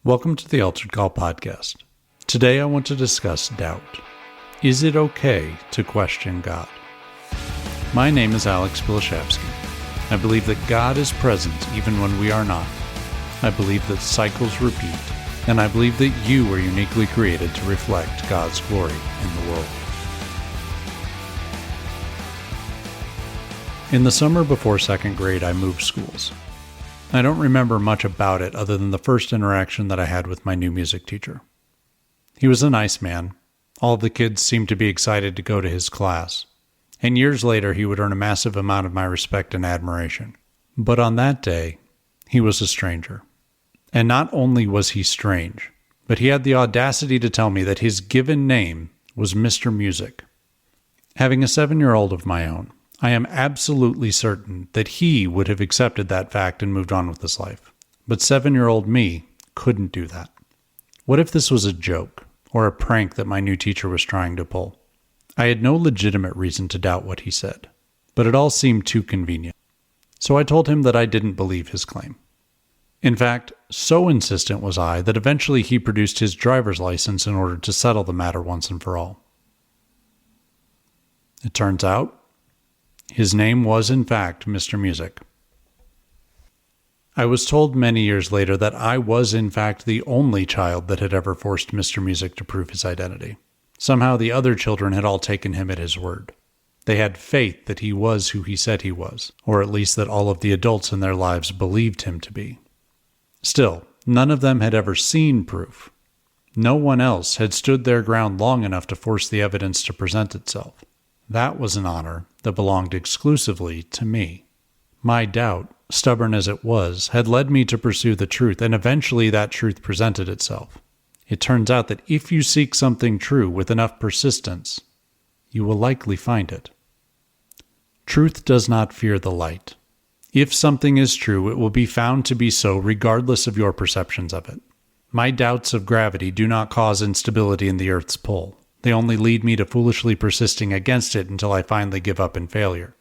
Welcome to the Altered Call podcast. Today I want to discuss doubt. Is it okay to question God? My name is Pillischafske. I believe that God is present even when we are not. I believe that cycles repeat, and I believe that you are uniquely created to reflect God's glory in the world. In the summer before second grade, I moved schools. I don't remember much about it other than the first interaction that I had with my new music teacher. He was a nice man. All of the kids seemed to be excited to go to his class. And years later, he would earn a massive amount of my respect and admiration. But on that day, he was a stranger. And not only was he strange, but he had the audacity to tell me that his given name was Mr. Music. Having a 7-year-old of my own, I am absolutely certain that he would have accepted that fact and moved on with his life. But 7-year-old me couldn't do that. What if this was a joke or a prank that my new teacher was trying to pull? I had no legitimate reason to doubt what he said, but it all seemed too convenient. So I told him that I didn't believe his claim. In fact, so insistent was I that eventually he produced his driver's license in order to settle the matter once and for all. It turns out, his name was, in fact, Mr. Music. I was told many years later that I was, in fact, the only child that had ever forced Mr. Music to prove his identity. Somehow the other children had all taken him at his word. They had faith that he was who he said he was, or at least that all of the adults in their lives believed him to be. Still, none of them had ever seen proof. No one else had stood their ground long enough to force the evidence to present itself. That was an honor that belonged exclusively to me. My doubt, stubborn as it was, had led me to pursue the truth, and eventually that truth presented itself. It turns out that if you seek something true with enough persistence, you will likely find it. Truth does not fear the light. If something is true, it will be found to be so regardless of your perceptions of it. My doubts of gravity do not cause instability in the Earth's pull. They only lead me to foolishly persisting against it until I finally give up in failure.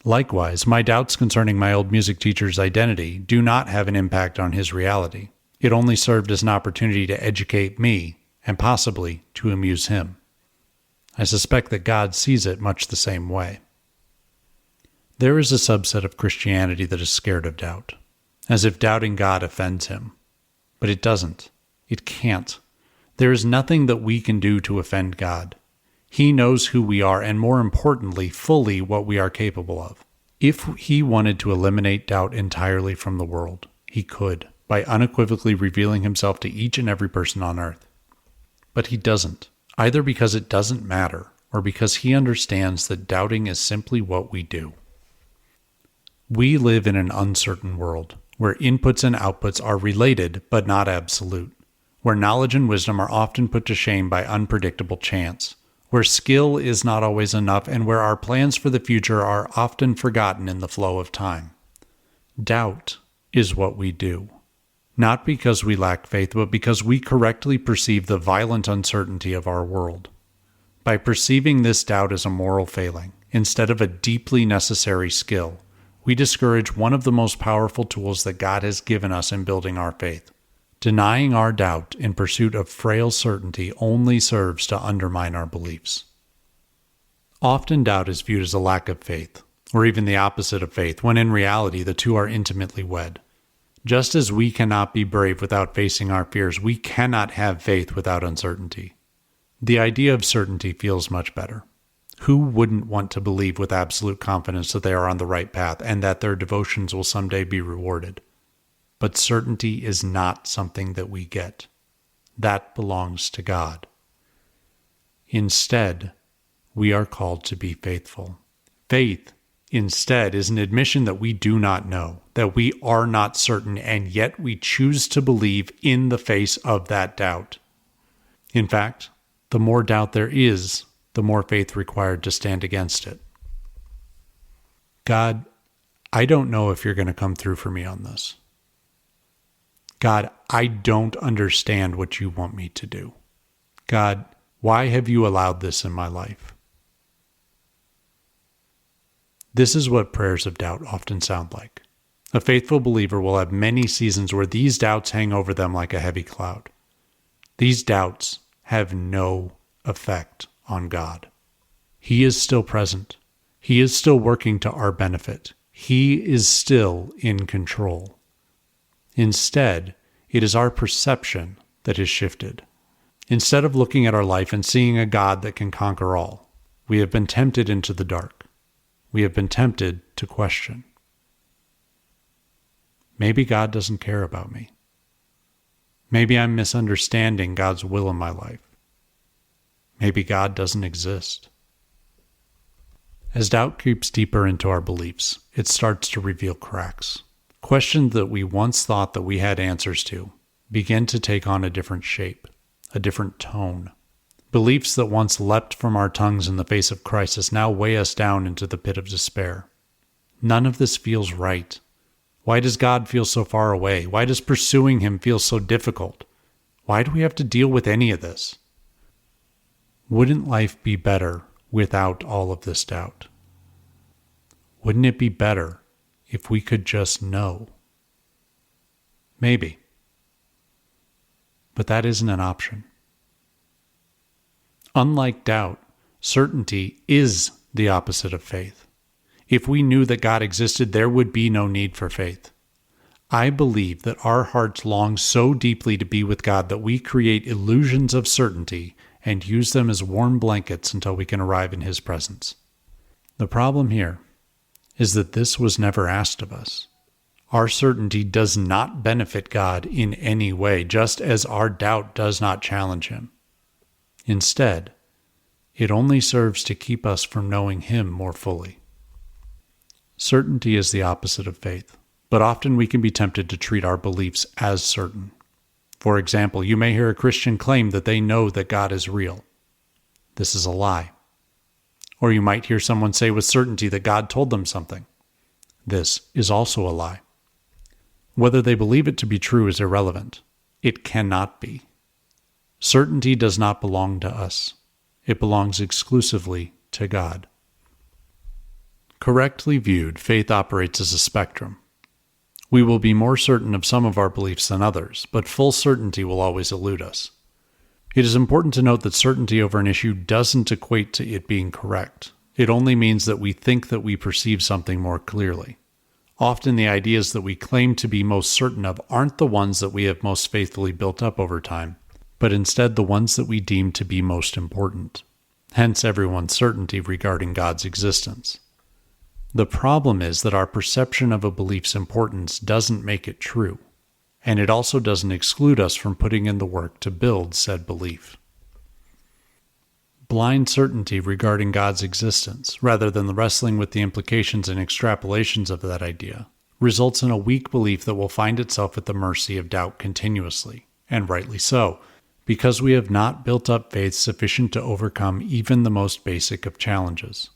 Likewise, my doubts concerning my old music teacher's identity do not have an impact on his reality. It only served as an opportunity to educate me, and possibly to amuse him. I suspect that God sees it much the same way. There is a subset of Christianity that is scared of doubt, as if doubting God offends him. But it doesn't. It can't. There is nothing that we can do to offend God. He knows who we are, and more importantly, fully what we are capable of. If he wanted to eliminate doubt entirely from the world, he could, by unequivocally revealing himself to each and every person on earth. But he doesn't, either because it doesn't matter, or because he understands that doubting is simply what we do. We live in an uncertain world, where inputs and outputs are related but not absolute, where knowledge and wisdom are often put to shame by unpredictable chance, where skill is not always enough, and where our plans for the future are often forgotten in the flow of time. Doubt is what we do, not because we lack faith, but because we correctly perceive the violent uncertainty of our world. By perceiving this doubt as a moral failing, instead of a deeply necessary skill, we discourage one of the most powerful tools that God has given us in building our faith. Denying our doubt in pursuit of frail certainty only serves to undermine our beliefs. Often doubt is viewed as a lack of faith, or even the opposite of faith, when in reality the two are intimately wed. Just as we cannot be brave without facing our fears, we cannot have faith without uncertainty. The idea of certainty feels much better. Who wouldn't want to believe with absolute confidence that they are on the right path and that their devotions will someday be rewarded? But certainty is not something that we get. That belongs to God. Instead, we are called to be faithful. Faith, instead, is an admission that we do not know, that we are not certain, and yet we choose to believe in the face of that doubt. In fact, the more doubt there is, the more faith required to stand against it. God, I don't know if you're going to come through for me on this. God, I don't understand what you want me to do. God, why have you allowed this in my life? This is what prayers of doubt often sound like. A faithful believer will have many seasons where these doubts hang over them like a heavy cloud. These doubts have no effect on God. He is still present. He is still working to our benefit. He is still in control. Instead, it is our perception that has shifted. Instead of looking at our life and seeing a God that can conquer all, we have been tempted into the dark. We have been tempted to question. Maybe God doesn't care about me. Maybe I'm misunderstanding God's will in my life. Maybe God doesn't exist. As doubt creeps deeper into our beliefs, it starts to reveal cracks. Questions that we once thought that we had answers to begin to take on a different shape, a different tone. Beliefs that once leapt from our tongues in the face of crisis now weigh us down into the pit of despair. None of this feels right. Why does God feel so far away? Why does pursuing Him feel so difficult? Why do we have to deal with any of this? Wouldn't life be better without all of this doubt? Wouldn't it be better if we could just know? Maybe. But that isn't an option. Unlike doubt, certainty is the opposite of faith. If we knew that God existed, there would be no need for faith. I believe that our hearts long so deeply to be with God that we create illusions of certainty and use them as warm blankets until we can arrive in His presence. The problem here is that this was never asked of us. Our certainty does not benefit God in any way, just as our doubt does not challenge Him. Instead, it only serves to keep us from knowing Him more fully. Certainty is the opposite of faith, but often we can be tempted to treat our beliefs as certain. For example, you may hear a Christian claim that they know that God is real. This is a lie. Or you might hear someone say with certainty that God told them something. This is also a lie. Whether they believe it to be true is irrelevant. It cannot be. Certainty does not belong to us. It belongs exclusively to God. Correctly viewed, faith operates as a spectrum. We will be more certain of some of our beliefs than others, but full certainty will always elude us. It is important to note that certainty over an issue doesn't equate to it being correct. It only means that we think that we perceive something more clearly. Often the ideas that we claim to be most certain of aren't the ones that we have most faithfully built up over time, but instead the ones that we deem to be most important. Hence everyone's certainty regarding God's existence. The problem is that our perception of a belief's importance doesn't make it true, and it also doesn't exclude us from putting in the work to build said belief. Blind certainty regarding God's existence, rather than the wrestling with the implications and extrapolations of that idea, results in a weak belief that will find itself at the mercy of doubt continuously, and rightly so, because we have not built up faith sufficient to overcome even the most basic of challenges.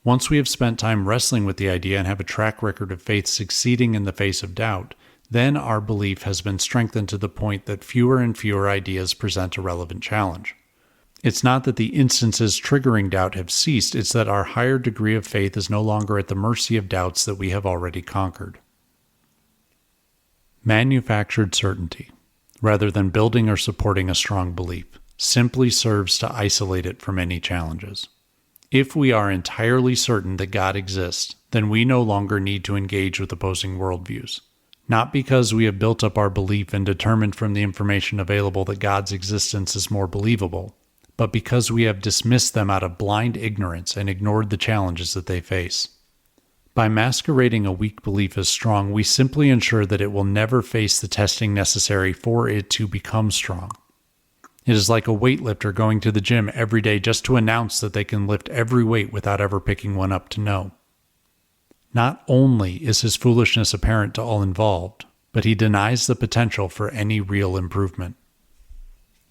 Once we have spent time wrestling with the idea and have a track record of faith succeeding in the face of doubt, then our belief has been strengthened to the point that fewer and fewer ideas present a relevant challenge. It's not that the instances triggering doubt have ceased, it's that our higher degree of faith is no longer at the mercy of doubts that we have already conquered. Manufactured certainty, rather than building or supporting a strong belief, simply serves to isolate it from any challenges. If we are entirely certain that God exists, then we no longer need to engage with opposing worldviews. Not because we have built up our belief and determined from the information available that God's existence is more believable, but because we have dismissed them out of blind ignorance and ignored the challenges that they face. By masquerading a weak belief as strong, we simply ensure that it will never face the testing necessary for it to become strong. It is like a weightlifter going to the gym every day just to announce that they can lift every weight without ever picking one up to know. Not only is his foolishness apparent to all involved, but he denies the potential for any real improvement.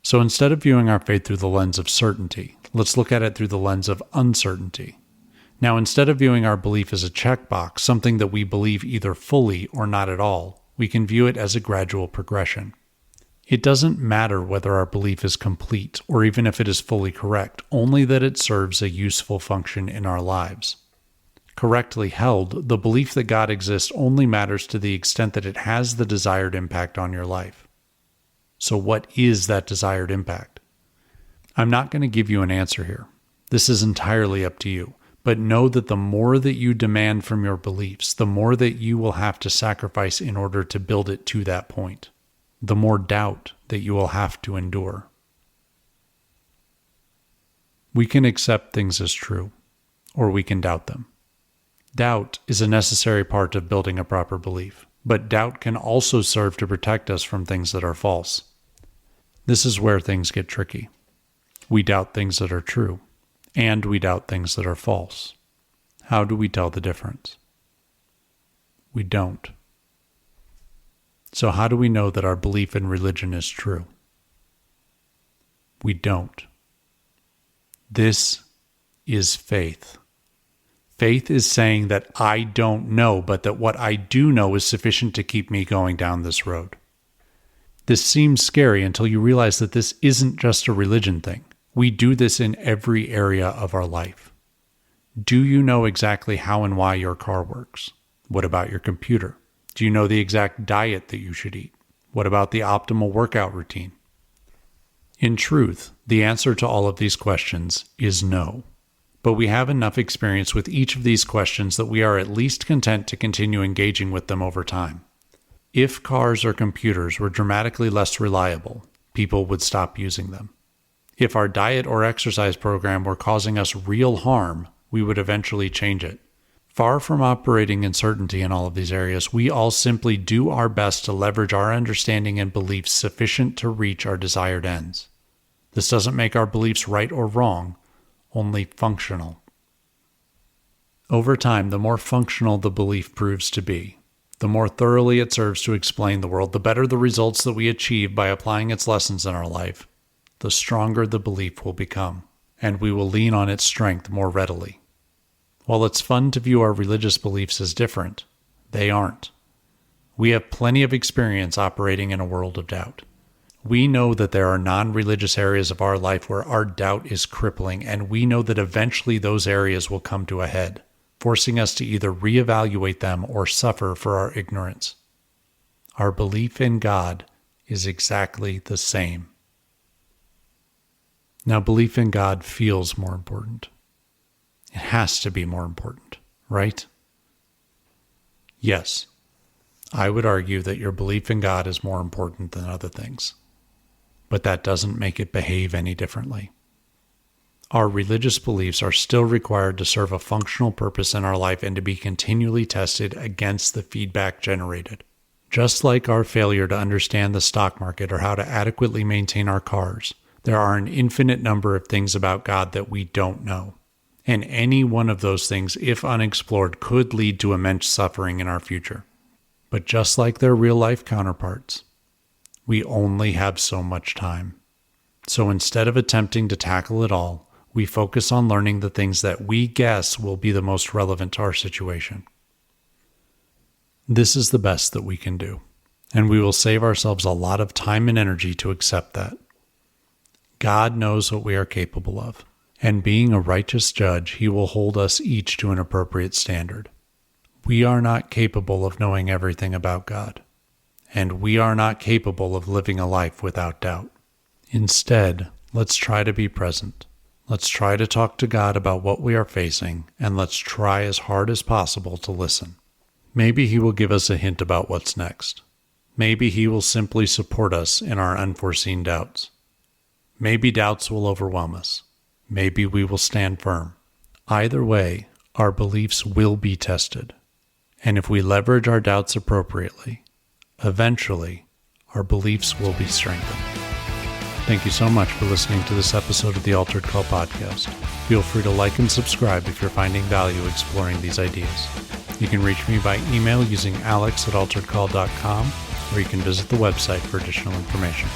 So instead of viewing our faith through the lens of certainty, let's look at it through the lens of uncertainty. Now, instead of viewing our belief as a checkbox, something that we believe either fully or not at all, we can view it as a gradual progression. It doesn't matter whether our belief is complete or even if it is fully correct, only that it serves a useful function in our lives. Correctly held, the belief that God exists only matters to the extent that it has the desired impact on your life. So what is that desired impact? I'm not going to give you an answer here. This is entirely up to you. But know that the more that you demand from your beliefs, the more that you will have to sacrifice in order to build it to that point. The more doubt that you will have to endure. We can accept things as true, or we can doubt them. Doubt is a necessary part of building a proper belief, but doubt can also serve to protect us from things that are false. This is where things get tricky. We doubt things that are true, and we doubt things that are false. How do we tell the difference? We don't. So how do we know that our belief in religion is true? We don't. This is faith. Faith is saying that I don't know, but that what I do know is sufficient to keep me going down this road. This seems scary until you realize that this isn't just a religion thing. We do this in every area of our life. Do you know exactly how and why your car works? What about your computer? Do you know the exact diet that you should eat? What about the optimal workout routine? In truth, the answer to all of these questions is no. But we have enough experience with each of these questions that we are at least content to continue engaging with them over time. If cars or computers were dramatically less reliable, people would stop using them. If our diet or exercise program were causing us real harm, we would eventually change it. Far from operating in certainty in all of these areas, we all simply do our best to leverage our understanding and beliefs sufficient to reach our desired ends. This doesn't make our beliefs right or wrong, only functional. Over time, the more functional the belief proves to be, the more thoroughly it serves to explain the world, the better the results that we achieve by applying its lessons in our life, the stronger the belief will become, and we will lean on its strength more readily. While it's fun to view our religious beliefs as different, they aren't. We have plenty of experience operating in a world of doubt. We know that there are non-religious areas of our life where our doubt is crippling, and we know that eventually those areas will come to a head, forcing us to either reevaluate them or suffer for our ignorance. Our belief in God is exactly the same. Now, belief in God feels more important. It has to be more important, right? Yes, I would argue that your belief in God is more important than other things. But that doesn't make it behave any differently. Our religious beliefs are still required to serve a functional purpose in our life and to be continually tested against the feedback generated. Just like our failure to understand the stock market or how to adequately maintain our cars, there are an infinite number of things about God that we don't know. And any one of those things, if unexplored, could lead to immense suffering in our future. But just like their real-life counterparts, we only have so much time. So instead of attempting to tackle it all, we focus on learning the things that we guess will be the most relevant to our situation. This is the best that we can do, and we will save ourselves a lot of time and energy to accept that. God knows what we are capable of, and being a righteous judge, he will hold us each to an appropriate standard. We are not capable of knowing everything about God. And we are not capable of living a life without doubt. Instead, let's try to be present. Let's try to talk to God about what we are facing, and let's try as hard as possible to listen. Maybe he will give us a hint about what's next. Maybe he will simply support us in our unforeseen doubts. Maybe doubts will overwhelm us. Maybe we will stand firm. Either way, our beliefs will be tested. And if we leverage our doubts appropriately, eventually, our beliefs will be strengthened. Thank you so much for listening to this episode of the Altered Call Podcast. Feel free to like and subscribe if you're finding value exploring these ideas. You can reach me by email using alex@alteredcall.com, or you can visit the website for additional information.